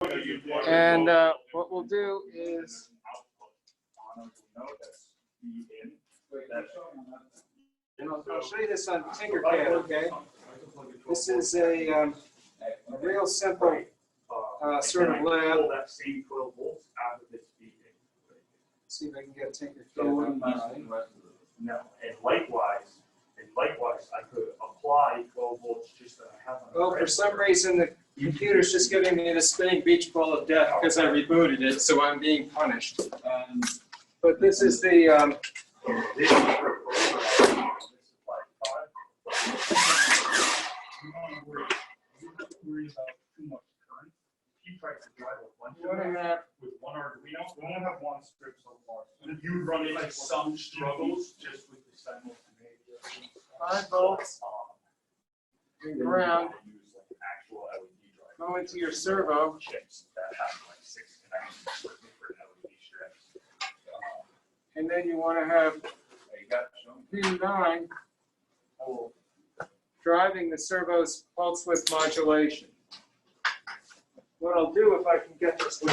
And what we'll do is, I'll show you this on Tinkercad, okay? This is a real simple sort of lab. See if I can get Tinkercad. No, and likewise, I could apply 12 volts just that I have on. Well, for some reason, the computer's just giving me the spinning beach ball of death because I rebooted it, so I'm being punished. But this is the, This is for a program. This is like 5. You don't worry about too much current. If you try to drive a bunch of them with one Arduino, we only have one strip so far. And you run into some struggles just with the simultaneous. 5 volts, ground, Use like actual LED drive. go into your servo, Chips that have like 6 connections with different LED strips. and then you want to have pin 9 driving the servo's pulse width modulation. What I'll do if I can get this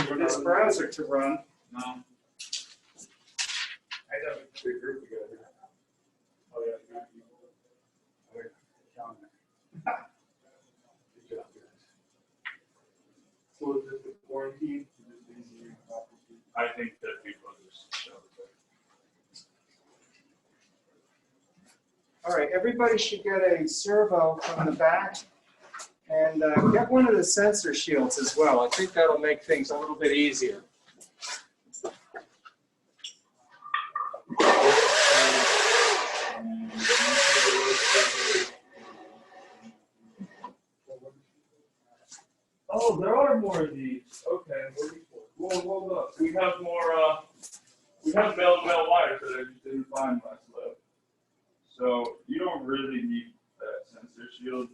browser to run. I got a big group together. Oh yeah, good job, guys. So is this the quarantine? I think that people just show it. All right, everybody should get a servo from the back, and get one of the sensor shields as well. I think that'll make things a little bit easier. Oh, there are more of these. Okay, well, hold up. We have more. We have male wires that I just didn't find last lab. So you don't really need that sensor shield.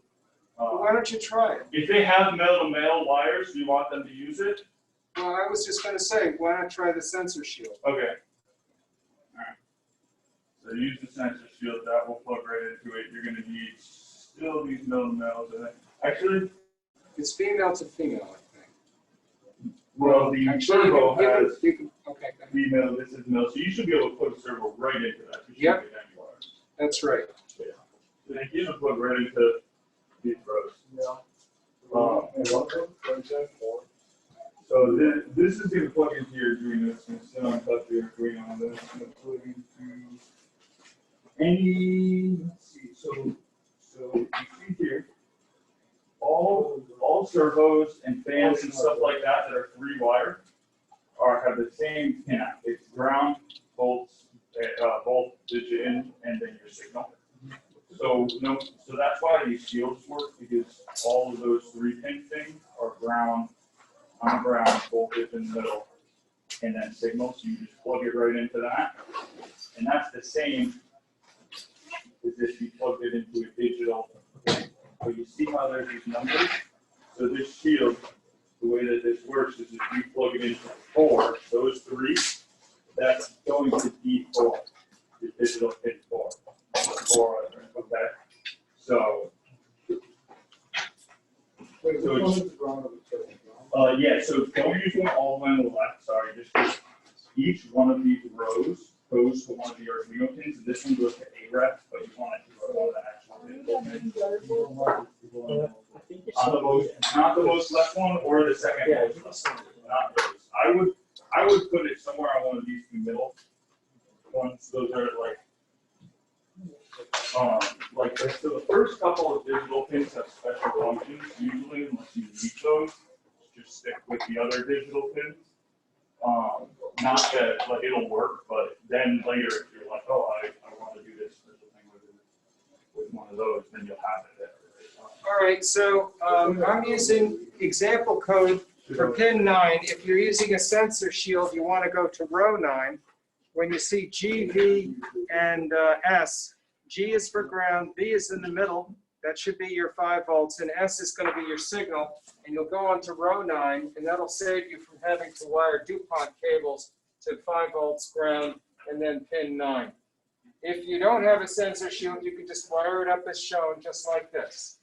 Well, why don't you try it? If they have male-to-male wires, do you want them to use it? Well, I was just going to say, why not try the sensor shield? Okay. All right. So use the sensor shield. That will plug right into it. You're going to need still these male-to-males. Actually, it's female to female, I think. well, the servo has okay, female. This is male. So you should be able to plug a servo right into that. You yep. Get any wires. That's right. Yeah. So you can plug right into these rows. Yeah. So this is going to plug into your Arduino. It's going to sit on top of your Arduino. And then it's going to plug into any. Let's see. So you see here, all servos and fans and stuff like that that are 3-wire have the same pin. It's ground, volts, voltage in, and then your signal. So that's why these shields work, because all of those 3-pin things are ground, on ground, voltage in the middle, and then signal. So you just plug it right into that, and that's the same as if you plugged it into a digital thing. So you see how there's these numbers. So this shield, the way that this works is if you plug it into 4, those 3, that's going to D4, the digital pin 4. 4, okay. So yeah, so don't use one all the way on the left, sorry, just each one of these rows goes to one of the Arduino pins, and this one goes to A-ref, but you want it to go to the actual pin. Not the most left one or the second most left one, not those. I would put it somewhere on one of these 2 middle ones. Those are so the first couple of digital pins have special functions. Usually, unless you need those, just stick with the other digital pins. Not that it'll work, but then later, if you're like, oh, I want to do this special thing with one of those, then you'll have it there. All right, so I'm using example code for pin 9. If you're using a sensor shield, you want to go to row 9. When you see G, V, and S, G is for ground, V is in the middle, that should be your 5 volts, and S is going to be your signal, and you'll go on to row 9, and that'll save you from having to wire DuPont cables to 5 volts ground, and then pin 9. If you don't have a sensor shield, you can just wire it up as shown, just like this.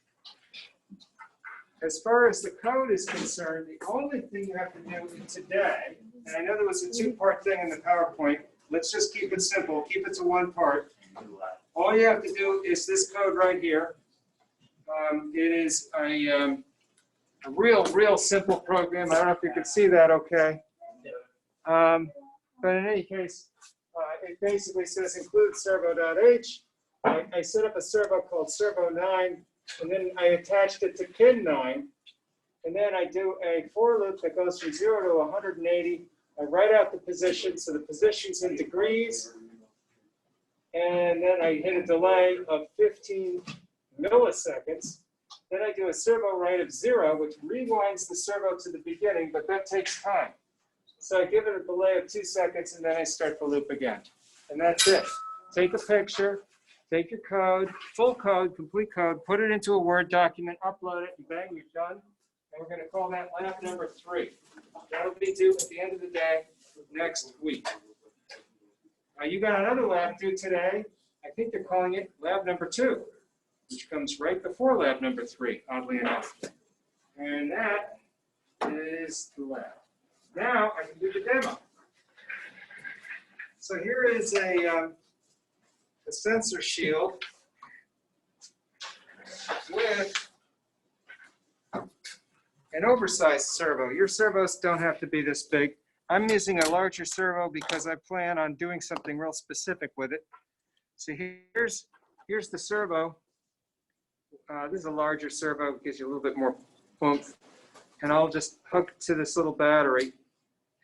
as far as the code is concerned, the only thing you have to do today, and I know there was a two-part thing in the PowerPoint, let's just keep it simple, keep it to one part. All you have to do is this code right here. It is a real simple program. I don't know if you can see that okay. But in any case, it basically says include servo.h. I set up a servo called servo 9, and then I attached it to pin 9. And then I do a for loop that goes from 0 to 180. I write out the position, so the position's in degrees. And then I hit a delay of 15 milliseconds. Then I do a servo write of 0, which rewinds the servo to the beginning, but that takes time. So I give it a delay of 2 seconds, and then I start the loop again. And that's it. Take a picture, take your code, full code, complete code, put it into a Word document, upload it, and bang, you're done. And we're going to call that lab number 3. That'll be due at the end of the day next week. You got another lab due today. I think they're calling it lab number 2, which comes right before lab number 3, oddly enough. And that is the lab. Now I can do the demo. So here is a sensor shield with an oversized servo. Your servos don't have to be this big. I'm using a larger servo because I plan on doing something real specific with it. So here's the servo. This is a larger servo, gives you a little bit more oomph. And I'll just hook to this little battery,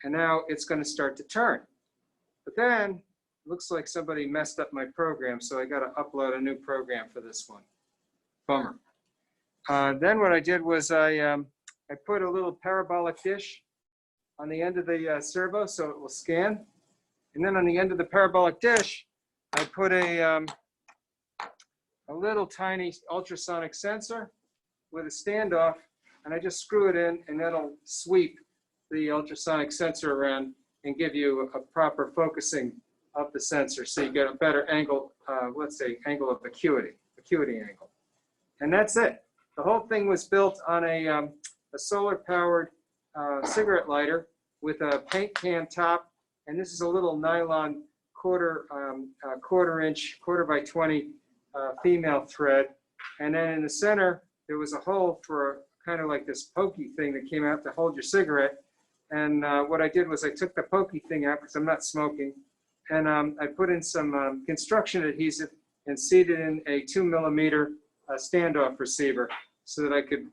and now it's going to start to turn. But then it looks like somebody messed up my program, so I got to upload a new program for this one. Bummer. Then what I did was I put a little parabolic dish on the end of the servo so it will scan. And then on the end of the parabolic dish, I put a little tiny ultrasonic sensor with a standoff, and I just screw it in, and that'll sweep the ultrasonic sensor around and give you a proper focusing of the sensor, so you get a better angle, let's say angle of acuity angle. And that's it. The whole thing was built on a solar-powered cigarette lighter with a paint can top, and this is a little nylon quarter by 20 female thread, and then in the center there was a hole for kind of like this pokey thing that came out to hold your cigarette. And what I did was I took the pokey thing out because I'm not smoking, and I put in some construction adhesive and seated in a 2mm standoff receiver so that I could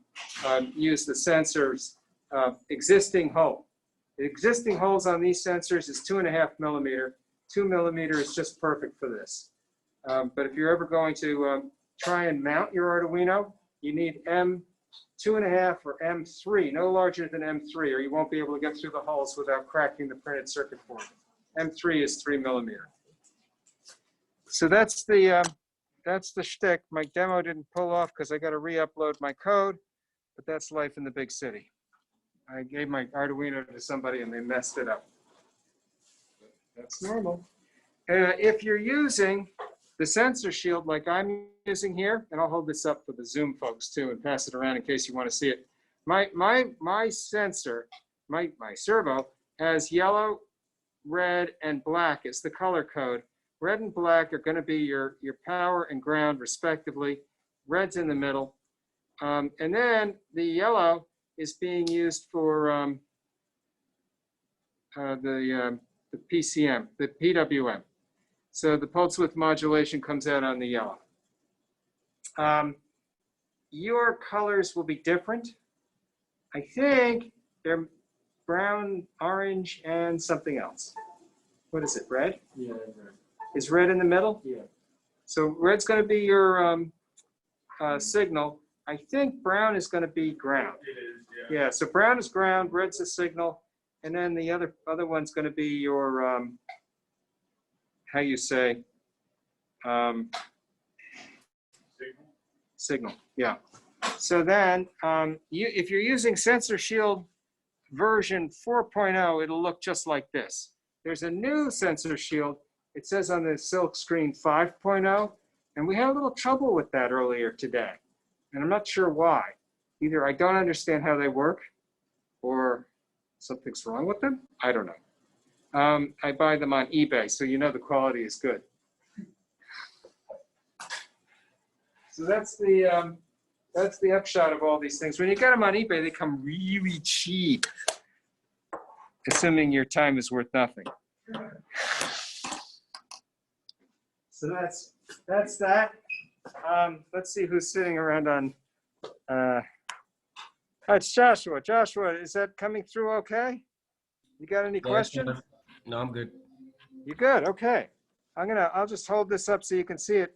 use the sensor's existing hole. The existing holes on these sensors is 2.5mm. 2mm is just perfect for this. But if you're ever going to try and mount your Arduino, you need M2.5 or M3, no larger than M3, or you won't be able to get through the holes without cracking the printed circuit board. M3 is 3mm. So that's the shtick. My demo didn't pull off because I got to re-upload my code, but that's life in the big city. I gave my Arduino to somebody and they messed it up. That's normal. If you're using the sensor shield like I'm using here, and I'll hold this up for the Zoom folks too and pass it around in case you want to see it. My sensor, my servo has yellow, red, and black as the color code. Red and black are going to be your power and ground respectively. Red's in the middle. And then the yellow is being used for the PCM, the PWM. So the pulse width modulation comes out on the yellow. Your colors will be different. I think they're brown, orange, and something else. What is it, red? Yeah, red. Is red in the middle? Yeah. So red's going to be your signal. I think brown is going to be ground. It is, yeah. Yeah, so brown is ground, red's a signal, and then the other one's going to be your, how you say, signal, yeah. So then, if you're using Sensor Shield version 4.0, it'll look just like this. There's a new Sensor Shield. It says on the silk screen 5.0, and we had a little trouble with that earlier today, and I'm not sure why. Either I don't understand how they work or something's wrong with them. I don't know. I buy them on eBay, so you know the quality is good. So that's the upshot of all these things. When you get them on eBay, they come really cheap, assuming your time is worth nothing. So that's that. Let's see who's sitting around on. It's Joshua. Joshua, is that coming through okay? You got any questions? No, I'm good. You good? Okay. I'll just hold this up so you can see it.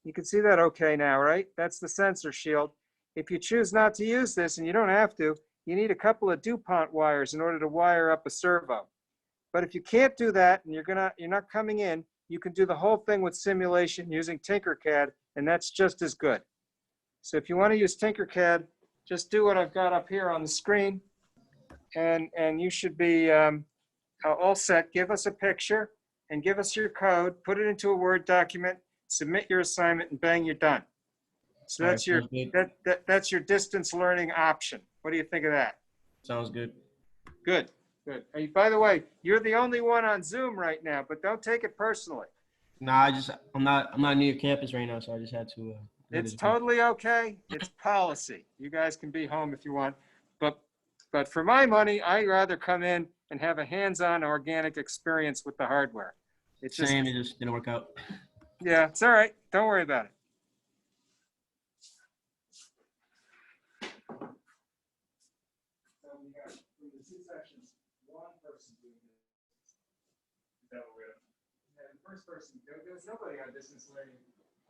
You can see that okay now, right? That's the sensor shield. If you choose not to use this, and you don't have to, you need a couple of DuPont wires in order to wire up a servo. But if you can't do that and you're not coming in, you can do the whole thing with simulation using Tinkercad, and that's just as good. So if you want to use Tinkercad, just do what I've got up here on the screen, and you should be all set. Give us a picture and give us your code, put it into a Word document, submit your assignment, and bang, you're done. So that's your that's your distance learning option. What do you think of that? Sounds good. Good, good. Hey, by the way, you're the only one on Zoom right now, but don't take it personally. Nah, I'm not near campus right now, so I just had to. It's totally okay. It's policy. You guys can be home if you want, but for my money, I'd rather come in and have a hands-on organic experience with the hardware. It's just, Same, it just didn't work out. yeah, it's all right. Don't worry about it. So we got from the two sections, one person doing this. Is that what we're doing? And the first person, there's nobody on distance learning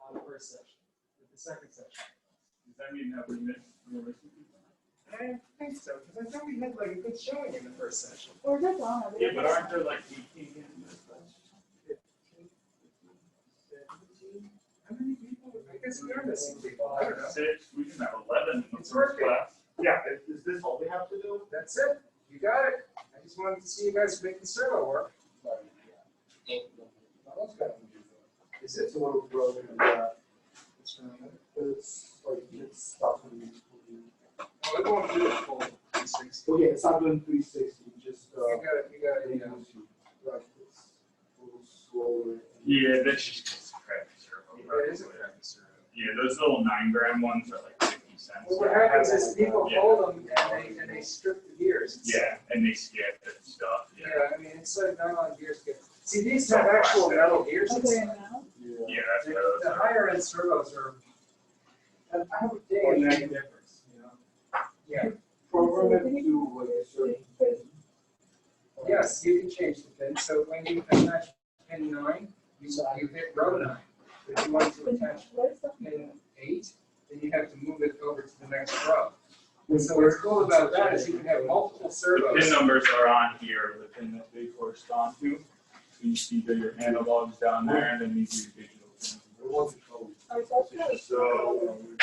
on the first section. With the second section. Does that mean that we missed realistic people? I think so, because I thought we had like a good showing in the first session. Or just one. Yeah, but aren't there like 18 in this class? 15, 17. How many people? I guess we are missing people. I don't know. 6, we can have 11 in the It's first working. class. Yeah, is this all we have to do? That's it. You got it. I just wanted to see you guys make the servo work. Is it? It's a little broken. It's like it's stuck in the. Oh, it won't do the full 360. Oh yeah, it's not doing 360. Just You got it. you know, like it's a little slower. Yeah, that's just crappy servo. It is a crappy servo. Yeah, those little 9-gram ones are like 50 cents. Well, what happens is people Yeah. hold them and they strip the gears. Yeah, and they skip and stuff. Yeah, I mean, inside nylon gears get. See, these have actual metal gears Okay, inside. now. Yeah, that's what those The are. higher end servos are. And I have a Or day. that difference, you know? Yeah, Program it to like a certain pin. yes, you can change the pin, so when you attach pin 9, you hit row 9. If you want to attach Where's the? pin 8, then you have to move it over to the next row. And so what's cool about that is you can have multiple The servos. pin numbers are on here, the pin that they correspond to. So you see that your analogs down there, and then these are your digital pins. Oh, that's good.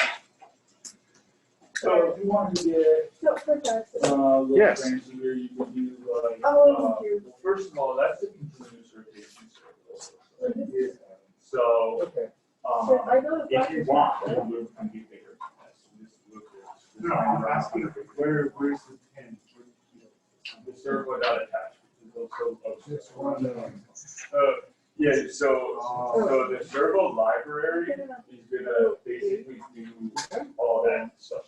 So if you want to get So, for that. little Yes. fancier, you can do like, Oh, thank you. well, first of all, that's a continuous rotation circle. So this is- So, Okay. So I know the if you process, want, right? the loop can be bigger. This loop is No, I'm asking where's the pin? The servo dot attached. Is also This one. Yeah, so the servo library is gonna basically do all that stuff.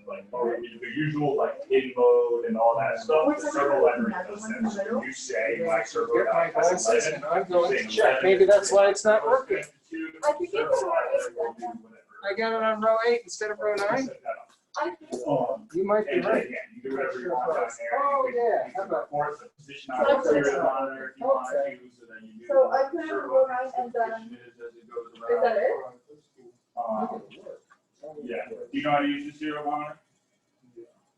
Like, the usual like pin mode and all that stuff. The servo library does that. So when you say my servo Get my dot has glasses 11, and I'm going to saying check. 11 Maybe that's why it's not goes working. back to I think servo it's library will do whatever. I got it on row 8 instead of row 9? Set that up. I think so. You might be And right. again, you do whatever you want down there. Oh, You can- yeah. you How can about- report the position So on I put it the on. monitor if you want Okay. to, so that you do. So I put it on servo row 9 and then- position is as it goes Is around. that it? Yeah, do you know how to use the serial monitor?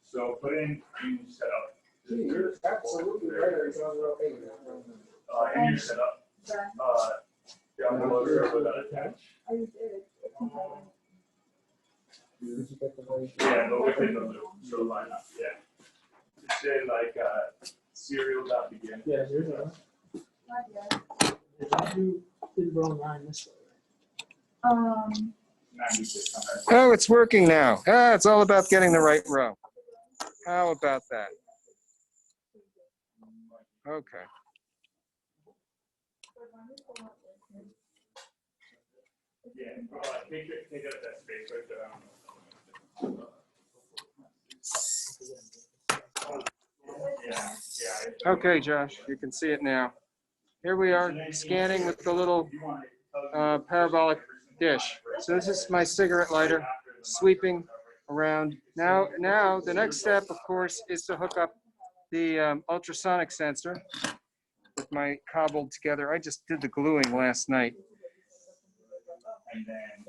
So put in setup. Gee, you're absolutely right. It's on row 8. In your setup, Then down below servo dot attach. I did it. It's in my- Yeah, but within the loop, so line up, yeah. Just say like, serial dot begin. Yeah, here's a. Not yet. If I do row 9 this way. 9600. Oh, it's working now. Ah, it's all about getting the right row. How about that? Okay. Yeah, take up that space right there. Yeah. Okay, Josh, you can see it now. Here we are scanning with the little parabolic dish. So this is my cigarette lighter sweeping around. Now the next step, of course, is to hook up the ultrasonic sensor with my cobbled together. I just did the gluing last night. And then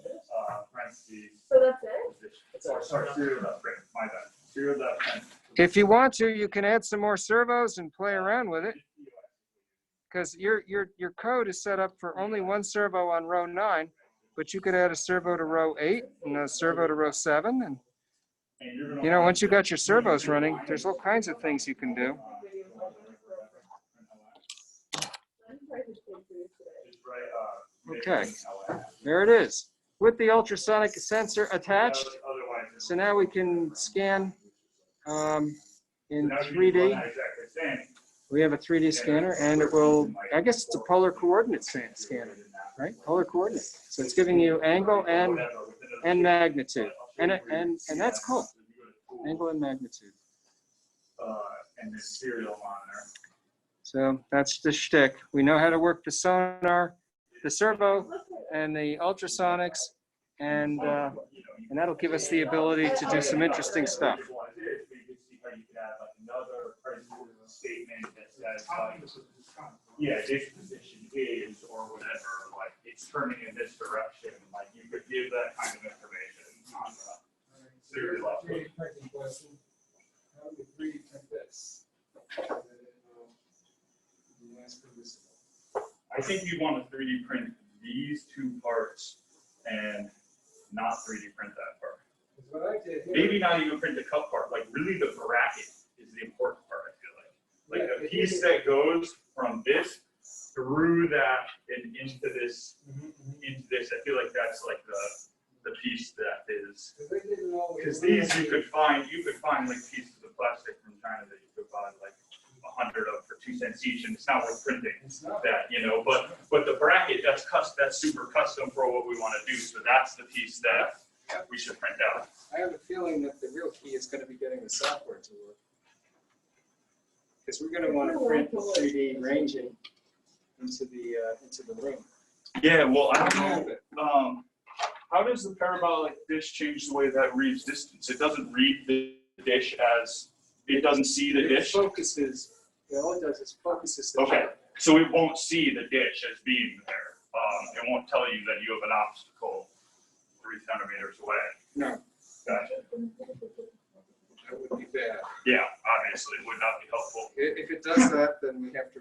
parentheses. So that's it? Sorry, serial dot print. My bad. Serial dot print. If you want to, you can add some more servos and play around with it, because your code is set up for only one servo on row 9, but you could add a servo to row 8 and a servo to row 7, and you know, once you got your servos running, there's all kinds of things you can do. Okay, there it is with the ultrasonic sensor attached. So now we can scan in 3D. We have a 3D scanner, and it will, I guess it's a polar coordinate scanner, right? Polar coordinate. So it's giving you angle and magnitude, and that's cool. Angle and magnitude. And then serial monitor. So that's the shtick. We know how to work the sonar, the servo, and the ultrasonics, and that'll give us the ability to do some interesting stuff. Yeah, this position is, or whatever, like, it's turning in this direction, like, you could give that kind of information on the serial output. How do we 3D print this? I think you want to 3D print these two parts and not 3D print that part. What I did here, Maybe not even print the cup part, like really the bracket is the important part, I feel like. Like the piece that goes from this through that and into this, I feel like that's like the piece that is, because these you could find like pieces of plastic from China that you could buy like 100 of for 2 cents each, and it's not worth printing that, you know, but the bracket, that's super custom for what we want to do. So that's the piece that we should print out. I have a feeling that the real key is going to be getting the software to work, because we're going to want to print the 3D ranging into the room. Yeah, well, I don't know. How does the parabolic dish change the way that reads distance? It doesn't read the dish as, it doesn't see the dish? It focuses, all it does is focuses the Okay, so it won't see the dish as being there. It won't tell you that you have an obstacle 3 centimeters away. No, Gotcha. that would be bad. Yeah, obviously, it would not be helpful. If it does that, then we have to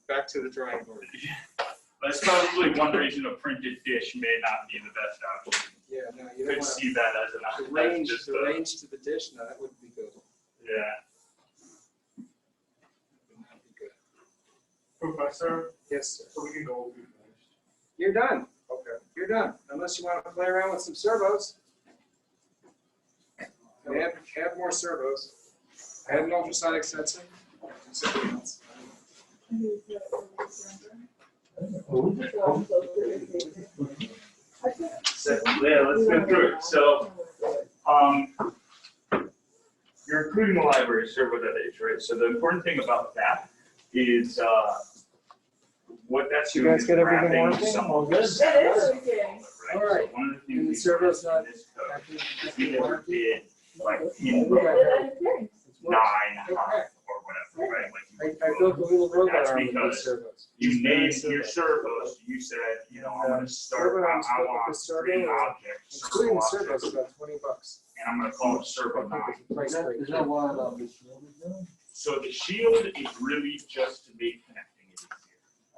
back to the drawing board. That's probably one reason a printed dish may not be the best option. Yeah, no, you You don't could want see that as an the option. range, Just the range to the dish. No, that wouldn't be good. Yeah. That would not be good. Professor, Yes, sir. so we can go. You're done. Okay. You're done. Unless you want to play around with some servos. Add more servos. Add an ultrasonic sensor. Do something else. So, yeah, let's go through it. So, you're including the library servo.h, right? So the important thing about that is what that's You doing guys is get everything wrapping working? some All of good? this That is stuff, okay. right? All right. So one of the And the things servo's in not this code is we never did like in Okay. 9 or whatever, right? Like I built a little robot That's arm with because these servos. you named your servos. You said, you know, I'm going to start. Servo I arms built with want this servo, 3 objects, Including servo the servos, objects, about $20. and I'm going to call it servo 9. Price break. Is that what the shield is doing? So the shield is really just to make connecting it easier,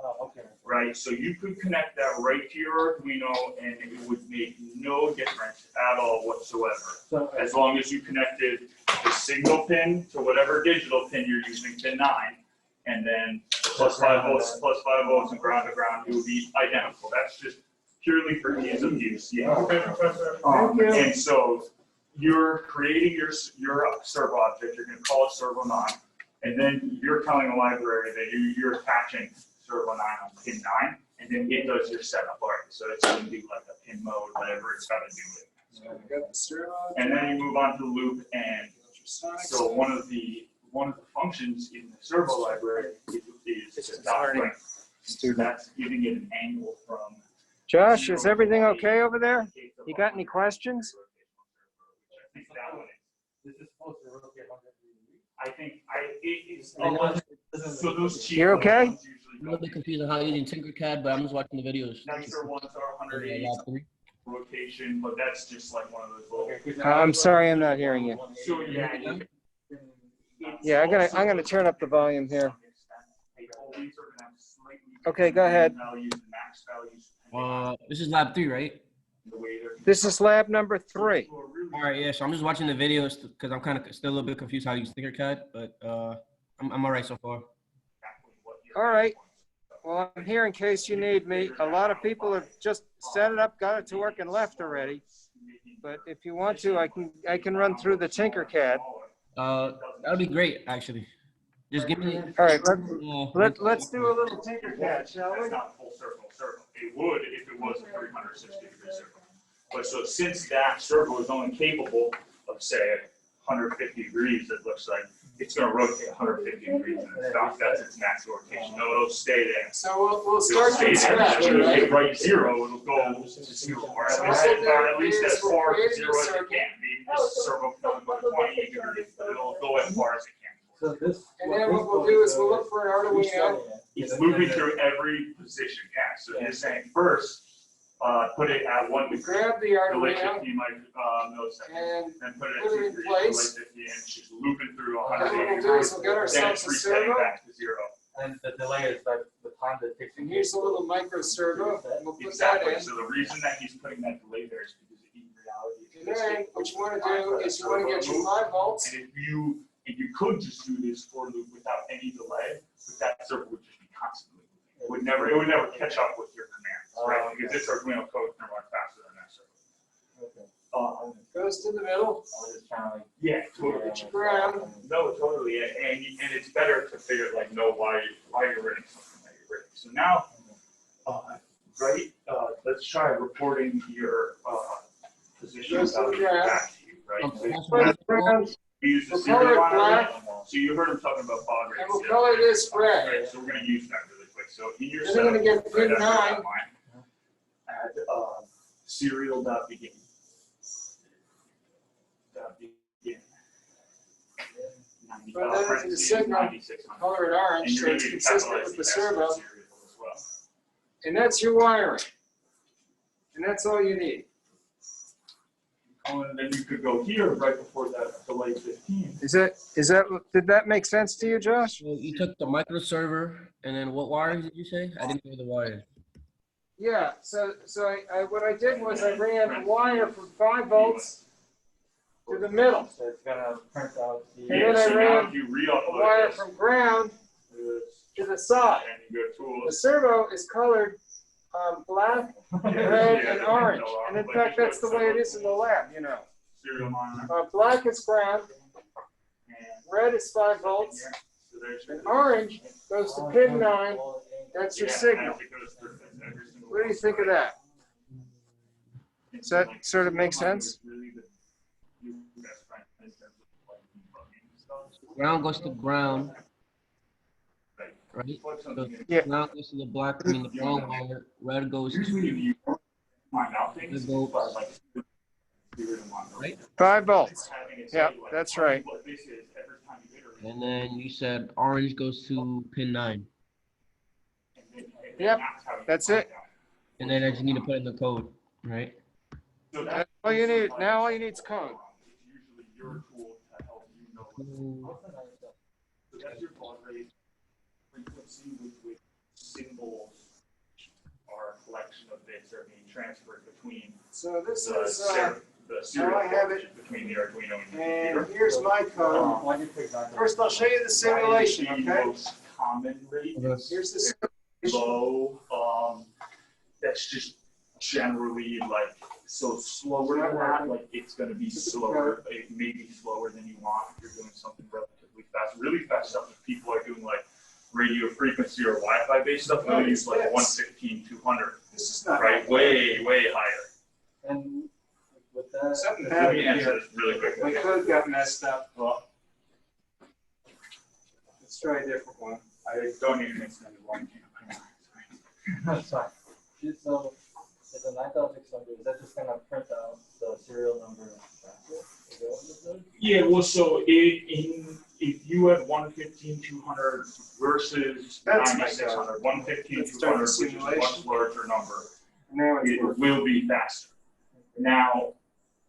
Oh, okay. right? So you could connect that right to your Arduino, and it would make no difference at all whatsoever, So, as long as you connected the signal pin to whatever digital pin you're using, pin 9, and then plus 5 volts, and ground to ground, it would be identical. That's just purely for ease of use, yeah. Okay, Professor. Thank you. And so you're creating your servo object, you're gonna call it servo 9, and then you're telling the library that you're attaching servo 9 on pin 9, and then it does your setup already. So it's gonna do like a pin mode, whatever it's gotta do it. So we got the servo. And then you move on to the loop, and so one of the functions in the servo library is a dot frame. So that's giving it an angle from. Josh, is everything okay over there? You got any questions? I think that one is. This is supposed to rotate 180 degrees. I think it's. I know. So those cheap You're okay? ones usually I'm a little bit confused on how you're using Tinkercad, but I'm just watching the videos. Nicer ones are 180 rotation, but that's just like one of those little. I'm sorry, I'm not hearing you. So yeah. Yeah, I'm gonna turn up the volume here. Okay, go ahead. This is lab 3, right? This is lab number 3. All right, yeah. So I'm just watching the videos because I'm kind of still a little bit confused how to use Tinkercad, but I'm all right so far. All right. Well, I'm here in case you need me. A lot of people have just set it up, got it to work, and left already. But if you want to, I can run through the Tinkercad. That'd be great, actually. Just give me. All right, let's do a little Tinkercad, shall we? That's not full circle. It would if it was a 360-degree circle. But so since that circle is only capable of say 150 degrees, it looks like it's going to rotate 150 degrees and it stops. That's its natural rotation. No, it'll stay there. So we'll It'll start stay from there. scratch, When you right? hit right 0, it'll go to 0, or at least as far as 0 as it can. Maybe this circle can go to 20 degrees, but it'll go as far as it can. So this. And then what we'll do is we'll look for an Arduino. It's moving through every position, yeah. So you're saying first, put it at 1 We degree. grab the Delay Arduino 50 milliseconds. and And put it put it at in 2 degrees, place. delay 50, and it's just looping through what 180 we'll do is degrees. we'll get Then ourselves it's a resetting servo. back to 0. And the delay is like the time that takes. And here's a little micro servo. And we'll put Exactly. that in. So the reason that he's putting that delay there is because in reality, And then what you want to do is you want to get your 5 volts. And if you could just do this for loop without any delay, but that circle would just be constantly moving. It would never catch up with your commands, right? Because this Arduino code can run faster than that circle. Okay. Goes to the middle. I was just trying to like. Yeah, totally. Get your ground. No, totally, and it's better to figure know why you're running something that you're running. So now, let's try reporting your position Goes to the value ground. back to you, right? Okay. So Ground. we use the We'll color serial it line black. already. So you heard him talking about baud rates. And we'll the color other day. this red. Right, so we're gonna use that really quick. So in your Then we're gonna setup, get pin right after 9. that line, add serial.begin. Put that into the signal. Color it orange so it's consistent with the servo. And that's your wiring. And that's all you need. And then you could go here right before that delay 15. Did that make sense to you, Josh? So you took the micro server, and then what wires did you say? I didn't hear the wires. Yeah, so what I did was I ran a wire from 5 volts to the middle. So it's gonna print out the. And then Yeah, I so now ran if you A re-upload wire this, from ground to the side. and you go The tools. servo is colored black, red, and orange. And in fact, that's the way it is in the lab, you know. Serial monitor. Black is ground, And red is 5 volts, so there's your- and orange goes to pin 9. That's your Yeah, signal. as it goes through every single What do you think of that? Does that sort of make sense? Ground goes to ground, right? So Yeah. ground goes to the black, I mean the brown wire. Red goes to right, 5 volts. Yeah, that's right. and then you said orange goes to pin 9, Yep, that's it. and then I just need to put in the code, right? That's all you need. Now all you need is code. So that's your baud rate frequency with which symbols or a collection of bits are being transferred between So this the is, serial I have function between the Arduino and the and computer. here's my code. Why do you pick that? First, I'll show you the simulation, The okay? most common rate Here's the simulation. low, that's just generally like, so slower than that, like it's gonna be slower, it may be slower than you want if you're doing something relatively fast. Really fast stuff, if people are doing like radio frequency or Wi-Fi based stuff, they'll use like 115, 200, This is not. right? Way, way higher. And with that. Something Let happened me answer here. this really quick. My code got messed up. Well, Let's try a different one. I don't need an extended one. That's fine. So, it's a 9600, is that just gonna print out the serial number and that's it? Is that what it said? Yeah, well, so if you had 115, 200 versus That's my 9600, 115, Let's start 200, the which is a simulation. much larger number, Now it's it working. will be faster. Now,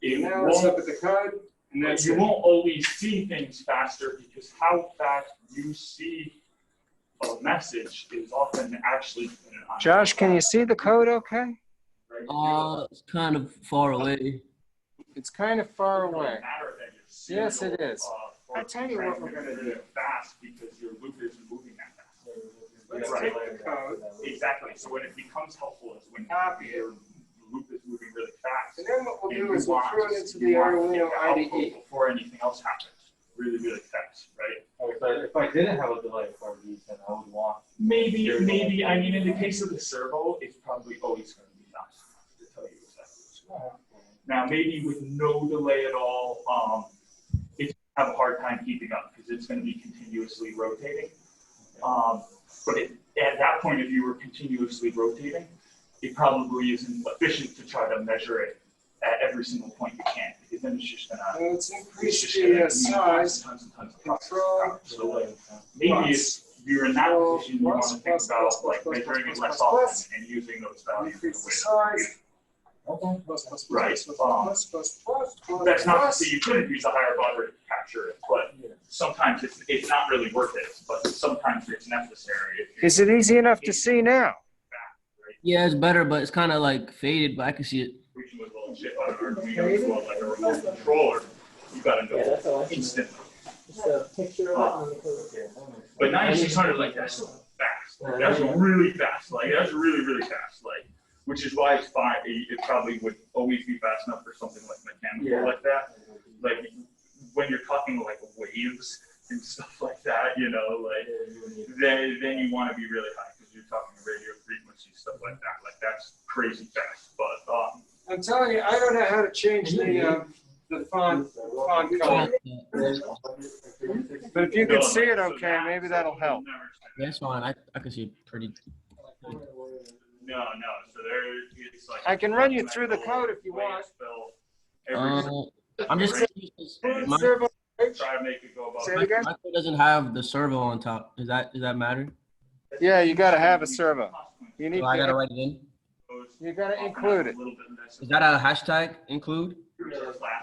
it Now let's look won't, at the code, and that's you it. won't always see things faster because how fast you see a message is often actually. Josh, can you see the code okay? It's kind of far away. It's kind of far away. Yes, Yes, it is. I tell you what we're gonna do. Fast because your loop isn't moving that fast. Let's Right. take the code, Exactly. So when it becomes helpful is when Copy it. your loop is moving really fast. and then what we'll and do you is we'll want- throw it into you the want to Arduino get the output IDE. before anything else happens. Really, really fast, right? Oh, so if I didn't have a delay for these, then I would want. Maybe. I mean, in the case of the servo, it's probably always going to be fast to tell you exactly what's going on. Now, maybe with no delay at all, it's have a hard time keeping up because it's going to be continuously rotating. But at that point, if you were continuously rotating, it probably isn't efficient to try to measure it at every single point you can, because then it's just going to. Let's increase the size, Tons and tons of control. processing. So like, maybe if you're in that position, you want to think about like measuring it less often and using those values in a increase the way that's size. Okay. Plus, plus, plus, Right. plus, plus, plus, plus, plus, That's not to plus. say you couldn't use a higher baud rate to capture it, but sometimes it's not really worth it, but sometimes it's necessary. If you're Is it easy enough to see now? right? Yeah, it's better, but it's kind of like faded, but I can see it. Reaching with a little chip on an Arduino as well, like a remote controller, you gotta Yeah, know that's all I see. instantly. Just a picture of it on the code. But 9600, like, that's fast. Like, that's really fast. Like, that's really, really fast. Like, which is why it's fine. It probably would always be fast enough for something like mechanical Yeah. like that. Like, when you're talking like waves and stuff like that, you know, like, then you want to be really high because you're talking radio frequency, stuff like that. Like, that's crazy fast. But, I'm telling you, I don't know how to change the font color. But if you can see it okay, maybe that'll help. Yeah, it's fine. I can see it pretty. No. So there, it's like. I can run you through the code if you want. I'm just my Servo, Try to make it go above. Say it again? code doesn't have the servo on top. Does that matter? Yeah, you gotta have a servo. You need So I gotta to, write it in. you gotta include it. Is that a hashtag include?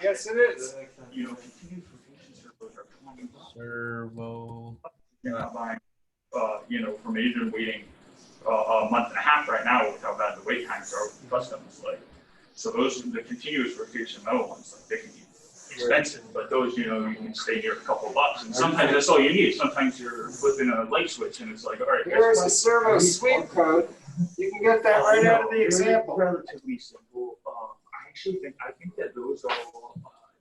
Yes, it is. You know, continuous rotation servos are $20. Servo. You're not buying, you know, from Asian waiting a month and a half right now with how bad the wait times are with customs. Like, so those the continuous rotation metal ones, like they can be expensive, but those, you know, you can stay here a couple bucks, and sometimes that's all you need. Sometimes you're flipping a light switch, and it's like, all right, Here's the servo sweep code. You can get that right out of the example. Relatively simple. I think that those are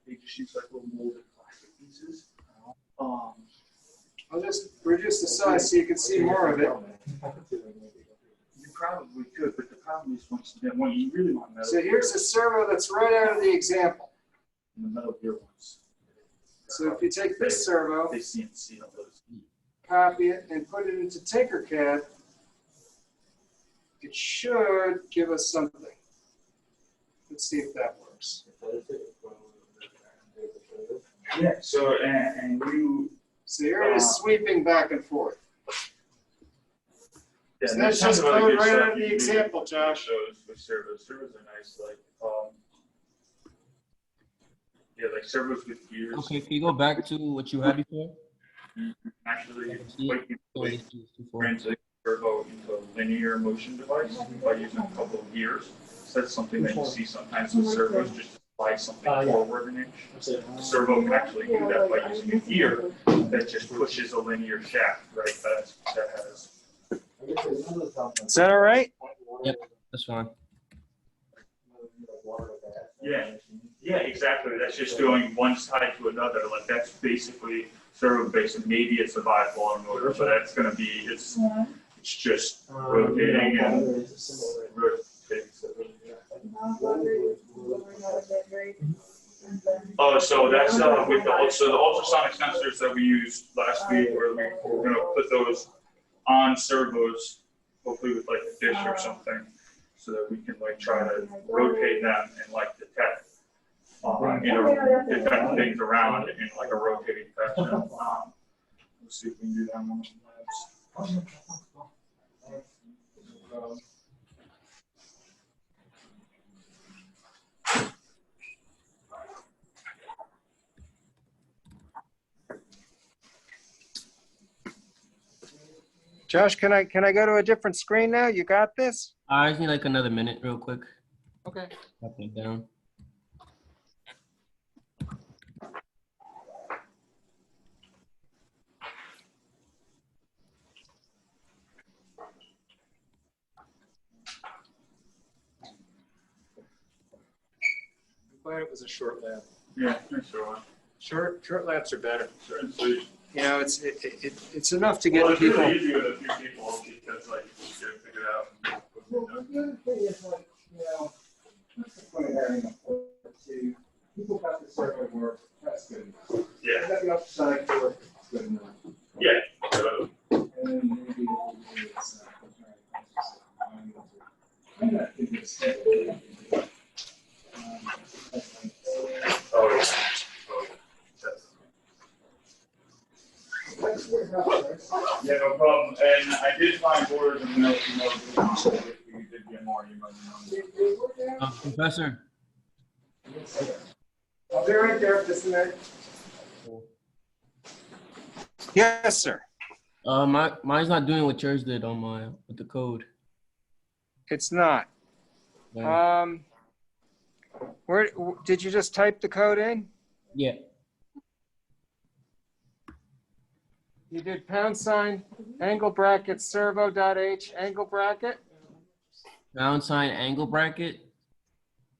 they just use like little molded plastic pieces. I'll just reduce the size so you can see more of it. You probably could, but the problem is when you really want metal. So here's the servo that's right out of the example. The metal gear ones. So if you take this servo, They CNC all those. copy it, and put it into Tinkercad, it should give us something. Let's see if that works. Yeah. So and you. So here it is sweeping back and forth. Yeah, So and that's tons just of other code good right stuff out of you the can do example, with Josh. Those with servos. Servos are nice, like yeah, like servos with gears. Okay, can you go back to what you had before? Actually, See? quite Oh, easily it's just before. translate servo into a linear motion device by using a couple of gears. So that's something that you see sometimes with servos, just slide something forward an inch. Servo can actually do that by using a gear that just pushes a linear shaft, right? That has. Is that all right? Yep, that's fine. water to gas. Yeah. Yeah, exactly. That's just doing one side to another. Like that's basically servo based. Maybe it's a bipolar motor, but that's gonna be it's just rotating and rotating. Oh, so that's with the ultrasonic sensors that we used last week, where we're gonna put those on servos, hopefully with like a dish or something, so that we can like try to rotate them and like detect detect things around in like a rotating fashion. Let's see if we can do that on one of the labs. Josh, can I go to a different screen now? You got this? I just need like another minute real quick. Okay. Up and down. Glad it was a short lab. Yeah, thanks for one. Short labs are better. Sure and sweet. You know, it's enough to Well, get it's people. really easy with a few people because like you get it figured out. Well, the other thing is like, you know, what's the point of having a port to people got the servo work, that's good enough. Yeah. Got the upside to it, it's good enough. Yeah. And then maybe what we do is I'm not thinking it's Oh, yeah. Oh, that's- Yeah, no problem. And I did find borders and notes, if you did get more, you might know. Professor. I'll be right there, just a minute. Yes, sir. Mine's not doing what yours did on my with the code. It's not. Yeah. Where did you just type the code in? Yeah. You did # angle bracket servo.h angle bracket. # angle bracket.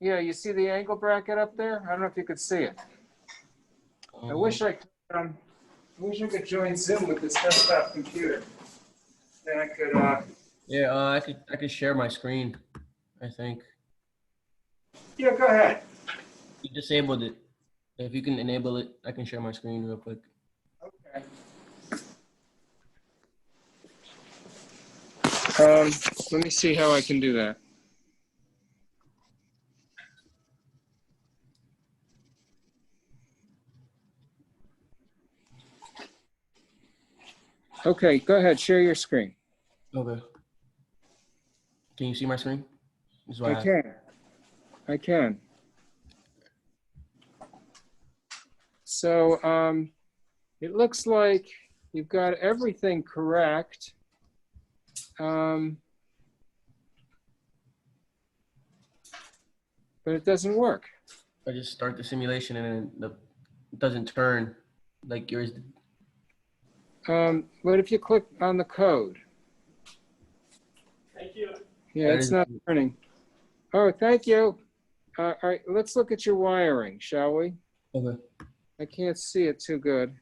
Yeah, you see the angle bracket up there? I don't know if you could see it. I wish I could join Zoom with this desktop computer. Then I could. Yeah, I could share my screen, I think. Yeah, go ahead. You disabled it. If you can enable it, I can share my screen real quick. Okay. Let me see how I can do that. Okay, go ahead, share your screen. Okay. Can you see my screen? This is what I can. I can. So it looks like you've got everything correct. But it doesn't work. I just start the simulation and then it doesn't turn like yours did. What if you click on the code? Thank you. Yeah, That it's is- not turning. Oh, thank you. All right, let's look at your wiring, shall we? Okay. I can't see it too good.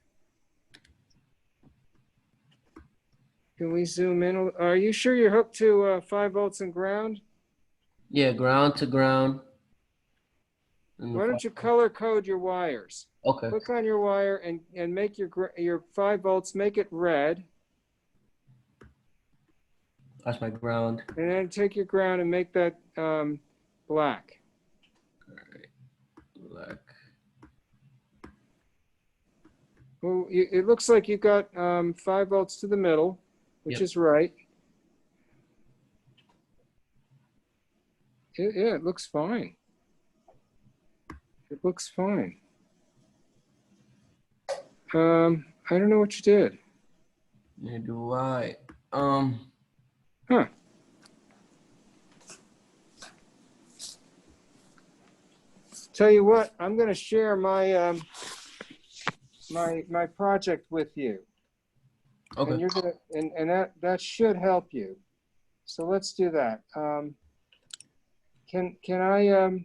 Can we zoom in? Are you sure you're hooked to 5 volts and ground? Yeah, ground to ground. And Why don't you color code your wires? Okay. Click on your wire and make your 5 volts, make it red. That's my ground. And then take your ground and make that black. All right. Black. Well, it looks like you got 5 volts to the middle, which Yep. is right. Yeah, it looks fine. It looks fine. I don't know what you did. Neither do I. Huh. Tell you what, I'm going to share my my project with you. Okay. And you're gonna and that should help you. So let's do that. Can I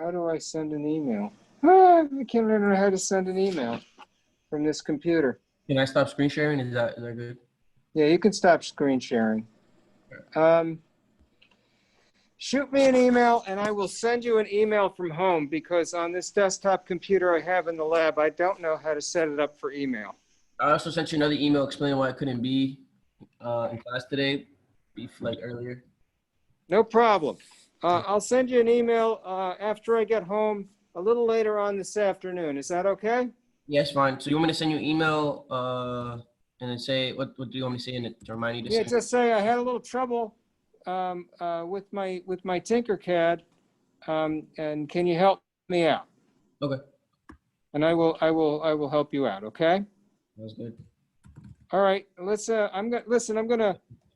How do I send an email? I can't remember how to send an email from this computer. Can I stop screen sharing? Is that good? Yeah, you can stop screen sharing. Shoot me an email and I will send you an email from home because on this desktop computer I have in the lab, I don't know how to set it up for email. I also sent you another email explaining why I couldn't be in class today, like earlier. No problem. I'll send you an email after I get home a little later on this afternoon. Is that okay? Yes, fine. So you want me to send you an email and then say, what do you want me to say in it to remind you to Yeah, send? just say I had a little trouble with my Tinkercad, and can you help me out? Okay. And I will help you out. Okay. That's good. All right. Listen.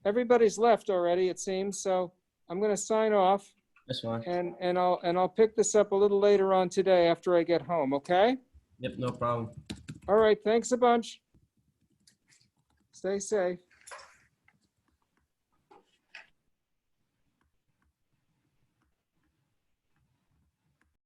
Everybody's left already, it seems. So I'm gonna sign off, That's fine. and I'll pick this up a little later on today after I get home. Okay. Yep, no problem. All right. Thanks a bunch. Stay safe.